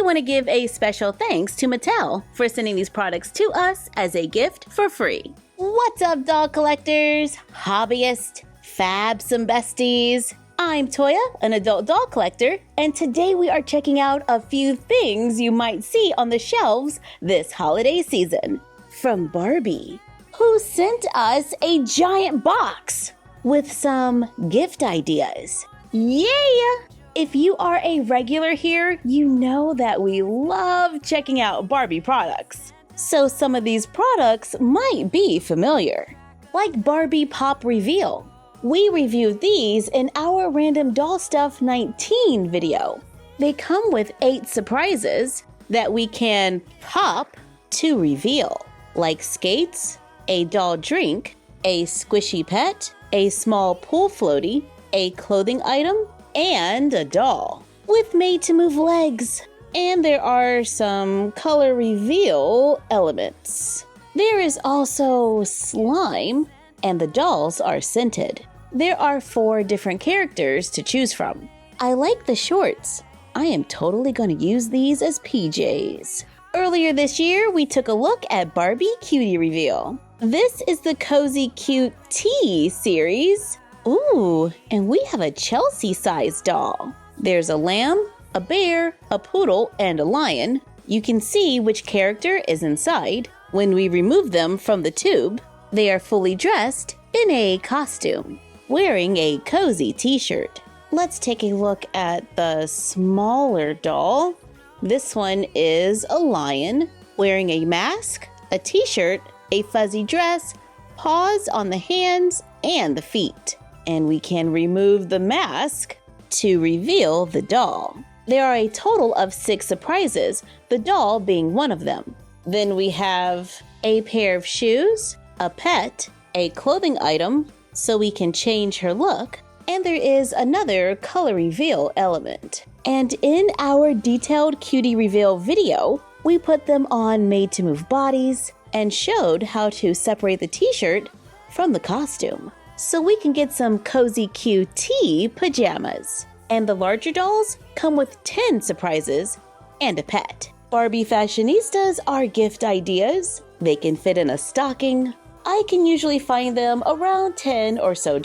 want to give a special thanks to Mattel for sending these products to us as a gift for free. What's up, doll collectors, hobbyists, fabs and besties? I'm Toya, an adult doll collector, and today we are checking out a few things you might see on the shelves this holiday season. From Barbie, who sent us a giant box with some gift ideas. Yeah! If you are a regular here, you know that we love checking out Barbie products. So some of these products might be familiar, like Barbie Pop Reveal. We reviewed these in our Random Doll Stuff 19 video. They come with 8 surprises that we can pop to reveal, like skates, a doll drink, a squishy pet, a small pool floaty, a clothing item, and a doll with made-to-move legs. And there are some color reveal elements. There is also slime, and the dolls are scented. There are 4 different characters to choose from. I like the shorts. I am totally going to use these as PJs. Earlier this year, we took a look at Barbie Cutie Reveal. This is the Cozy Cute Tea series. Ooh, and we have a Chelsea-sized doll. There's a lamb, a bear, a poodle, and a lion. You can see which character is inside. When we remove them from the tube, they are fully dressed in a costume, wearing a cozy t-shirt. Let's take a look at the smaller doll. This one is a lion, wearing a mask, a t-shirt, a fuzzy dress, paws on the hands and the feet. And we can remove the mask to reveal the doll. There are a total of 6 surprises, the doll being one of them. Then we have a pair of shoes, a pet, a clothing item, so we can change her look, and there is another color reveal element. And in our detailed cutie reveal video, we put them on made-to-move bodies and showed how to separate the t-shirt from the costume, so we can get some cozy QT pajamas. And the larger dolls come with 10 surprises and a pet. Barbie fashionistas are gift ideas. They can fit in a stocking. I can usually find them around $10 or so.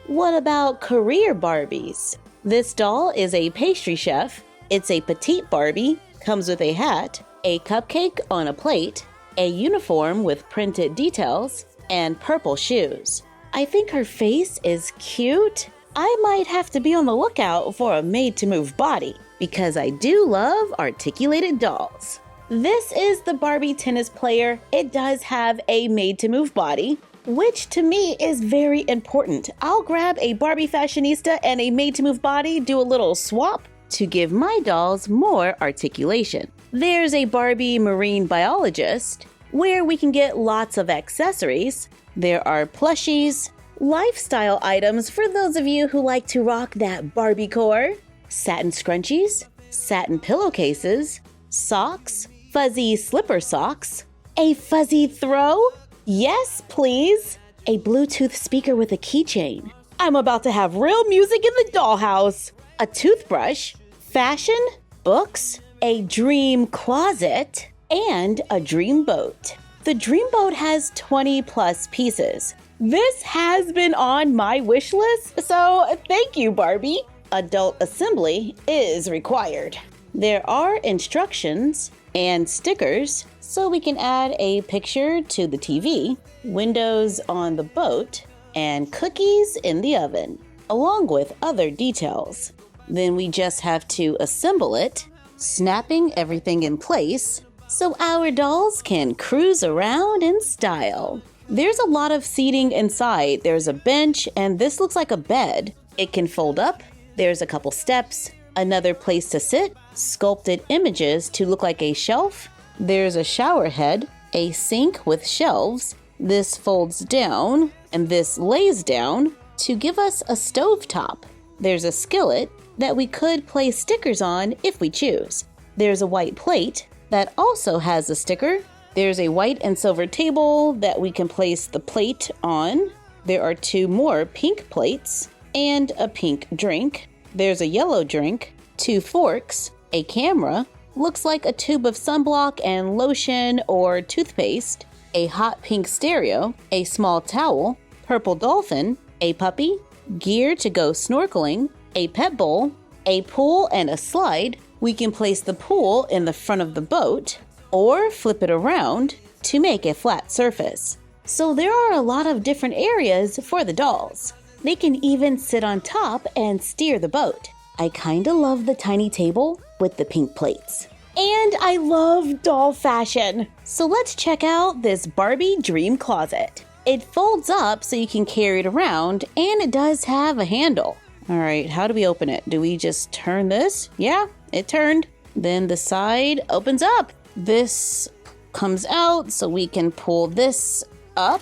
What about career Barbies? This doll is a pastry chef. It's a petite Barbie, comes with a hat, a cupcake on a plate, a uniform with printed details, and purple shoes. I think her face is cute. I might have to be on the lookout for a made-to-move body because I do love articulated dolls. This is the Barbie tennis player. It does have a made-to-move body, which to me is very important. I'll grab a Barbie fashionista and a made-to-move body, do a little swap to give my dolls more articulation. There's a Barbie marine biologist where we can get lots of accessories. There are plushies, lifestyle items for those of you who like to rock that Barbie core, satin scrunchies, satin pillowcases, socks, fuzzy slipper socks, a fuzzy throw, yes please, a Bluetooth speaker with a keychain. I'm about to have real music in the dollhouse, a toothbrush, fashion, books, a dream closet, and a dream boat. The dream boat has 20 plus pieces. This has been on my wish list, so thank you, Barbie. Adult assembly is required. There are instructions and stickers, so we can add a picture to the TV, windows on the boat, and cookies in the oven, along with other details. Then we just have to assemble it, snapping everything in place, so our dolls can cruise around in style. There's a lot of seating inside. There's a bench, and this looks like a bed. It can fold up. There's a couple steps, another place to sit, sculpted images to look like a shelf. There's a shower head, a sink with shelves. This folds down, and this lays down to give us a stovetop. There's a skillet that we could place stickers on if we choose. There's a white plate that also has a sticker. There's a white and silver table that we can place the plate on. There are 2 more pink plates and a pink drink. There's a yellow drink, 2 forks, a camera, looks like a tube of sunblock and lotion or toothpaste, a hot pink stereo, a small towel, purple dolphin, a puppy, gear to go snorkeling, a pet bowl, a pool and a slide. We can place the pool in the front of the boat or flip it around to make a flat surface. So there are a lot of different areas for the dolls. They can even sit on top and steer the boat. I kinda love the tiny table with the pink plates. And I love doll fashion. So let's check out this Barbie Dream Closet. It folds up so you can carry it around, and it does have a handle. All right, how do we open it? Do we just turn this? Yeah, it turned. Then the side opens up. This comes out so we can pull this up,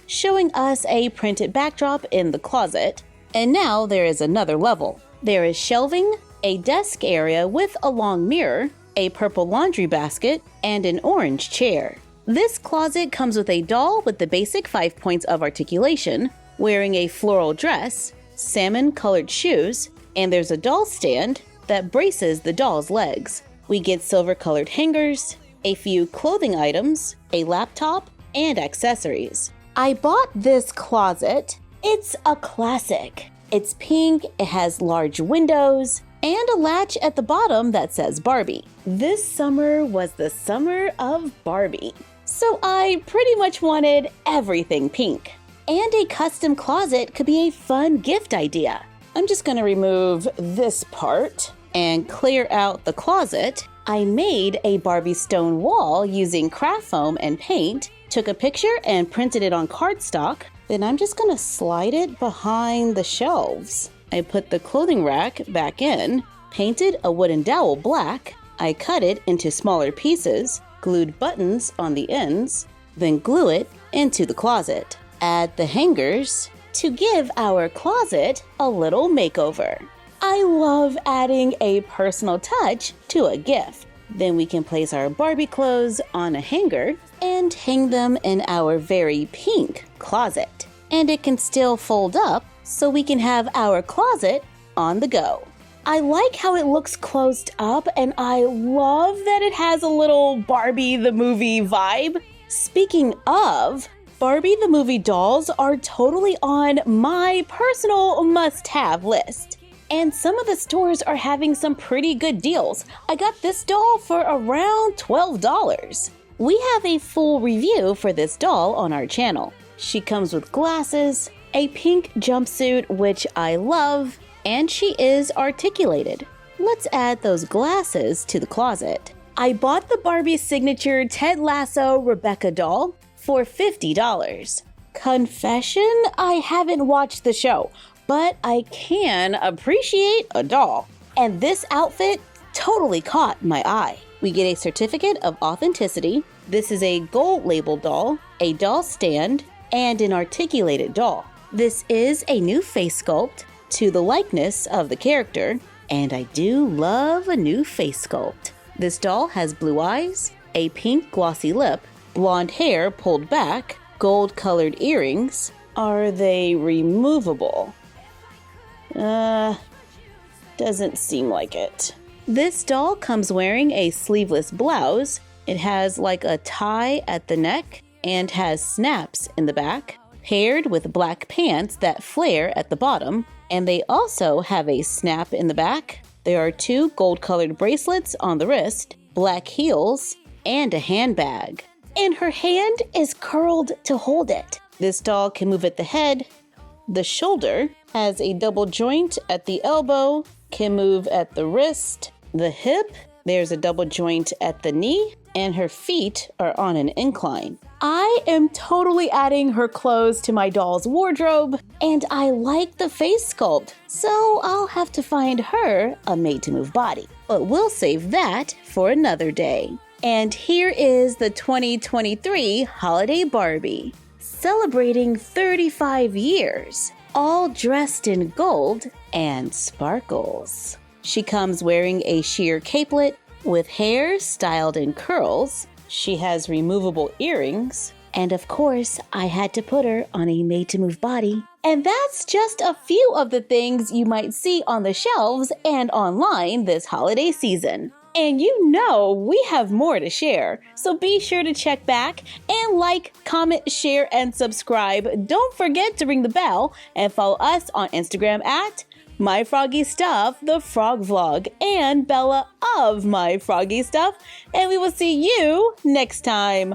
showing us a printed backdrop in the closet. And now there is another level. There is shelving, a desk area with a long mirror, a purple laundry basket, and an orange chair. This closet comes with a doll with the basic 5 points of articulation, wearing a floral dress, salmon-colored shoes, and there's a doll stand that braces the doll's legs. We get silver-colored hangers, a few clothing items, a laptop, and accessories. I bought this closet. It's a classic. It's pink, it has large windows, and a latch at the bottom that says Barbie. This summer was the summer of Barbie, so I pretty much wanted everything pink. And a custom closet could be a fun gift idea. I'm just gonna remove this part and clear out the closet. I made a Barbie stone wall using craft foam and paint, took a picture and printed it on cardstock. Then I'm just gonna slide it behind the shelves. I put the clothing rack back in, painted a wooden dowel black. I cut it into smaller pieces, glued buttons on the ends, then glue it into the closet. Add the hangers to give our closet a little makeover. I love adding a personal touch to a gift. Then we can place our Barbie clothes on a hanger and hang them in our very pink closet. And it can still fold up so we can have our closet on the go. I like how it looks closed up, and I love that it has a little Barbie the movie vibe. Speaking of, Barbie the movie dolls are totally on my personal must-have list. And some of the stores are having some pretty good deals. I got this doll for around $12. We have a full review for this doll on our channel. She comes with glasses, a pink jumpsuit, which I love, and she is articulated. Let's add those glasses to the closet. I bought the Barbie signature Ted Lasso Rebecca Doll for $50. Confession, I haven't watched the show, but I can appreciate a doll. And this outfit totally caught my eye. We get a certificate of authenticity. This is a gold label doll, a doll stand, and an articulated doll. This is a new face sculpt to the likeness of the character, and I do love a new face sculpt. This doll has blue eyes, a pink glossy lip, blonde hair pulled back, gold colored earrings. Are they removable? Doesn't seem like it. This doll comes wearing a sleeveless blouse. It has like a tie at the neck and has snaps in the back, paired with black pants that flare at the bottom, and they also have a snap in the back. There are 2 gold-colored bracelets on the wrist, black heels, and a handbag. And her hand is curled to hold it. This doll can move at the head. The shoulder has a double joint at the elbow, can move at the wrist, the hip. There's a double joint at the knee, and her feet are on an incline. I am totally adding her clothes to my doll's wardrobe, and I like the face sculpt, so I'll have to find her a made-to-move body. But we'll save that for another day. And here is the 2023 Holiday Barbie, celebrating 35 years, all dressed in gold and sparkles. She comes wearing a sheer capelet with hair styled in curls. She has removable earrings. And of course, I had to put her on a made-to-move body. And that's just a few of the things you might see on the shelves and online this holiday season. And you know we have more to share, so be sure to check back and like, comment, share, and subscribe. Don't forget to ring the bell and follow us on Instagram at MyFroggyStuff, the Frog Vlog, and Bella of MyFroggyStuff. And we will see you next time.